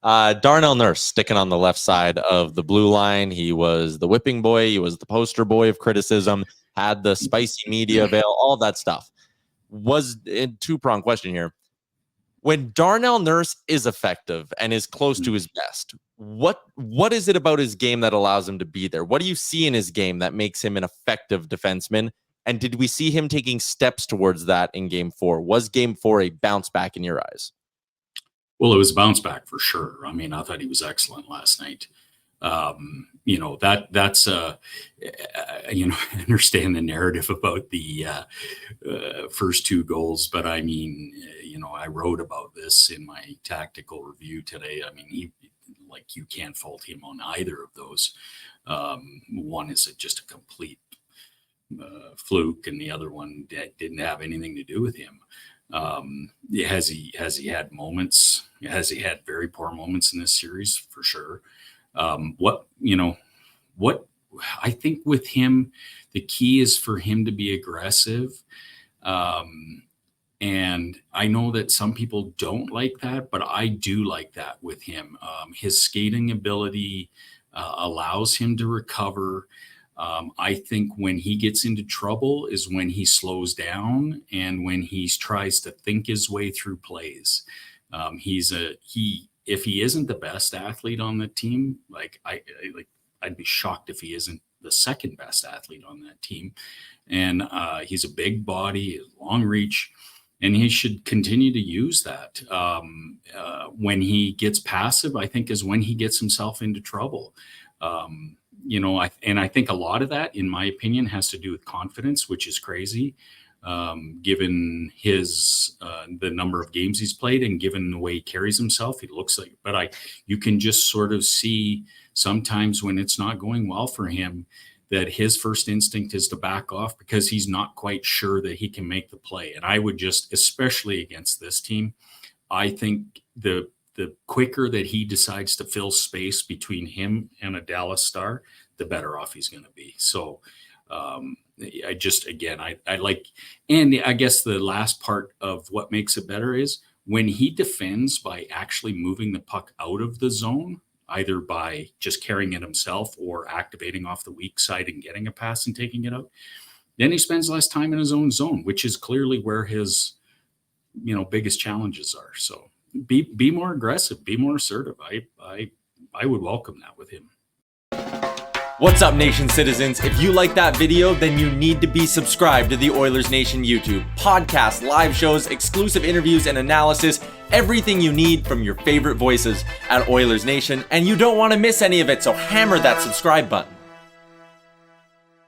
Darnell Nurse sticking on the left side of the blue line. He was the whipping boy. He was the poster boy of criticism, had the spicy media veil, all that stuff. Was a two-pronged question here. When Darnell Nurse is effective and is close to his best, what is it about his game that allows him to be there? What do you see in his game that makes him an effective defenseman? And did we see him taking steps towards that in Game 4? Was Game 4 a bounce back in your eyes? Well, it was a bounce back for sure. I mean, I thought he was excellent last night. That's I understand the narrative about the first two goals, but I mean, I wrote about this in my tactical review today. I mean, you can't fault him on either of those. One is just a complete fluke, and the other one didn't have anything to do with him. Has he had moments? Has he had very poor moments in this series? For sure. What I think with him, the key is for him to be aggressive. And I know that some people don't like that, but I do like that with him. His skating ability allows him to recover. I think when he gets into trouble is when he slows down and when he tries to think his way through plays. If he isn't the best athlete on the team, I'd be shocked if he isn't the second best athlete on that team. And he's a big body, long reach, and he should continue to use that. When he gets passive, I think is when he gets himself into trouble. I think a lot of that, in my opinion, has to do with confidence, which is crazy, given the number of games he's played and given the way he carries himself. He looks like, but you can just sort of see sometimes when it's not going well for him, that his first instinct is to back off because he's not quite sure that he can make the play. And I would just, especially against this team, I think the quicker that he decides to fill space between him and a Dallas Star, the better off he's going to be. So I like, and I guess the last part of what makes it better is when he defends by actually moving the puck out of the zone, either by just carrying it himself or activating off the weak side and getting a pass and taking it out, then he spends less time in his own zone, which is clearly where his, biggest challenges are. So be more aggressive, be more assertive. I would welcome that with him. What's up, Nation citizens? If you like that video, then you need to be subscribed to the Oilers Nation YouTube. Podcasts, live shows, exclusive interviews, and analysis. Everything you need from your favorite voices at Oilers Nation. And you don't want to miss any of it, so hammer that subscribe button.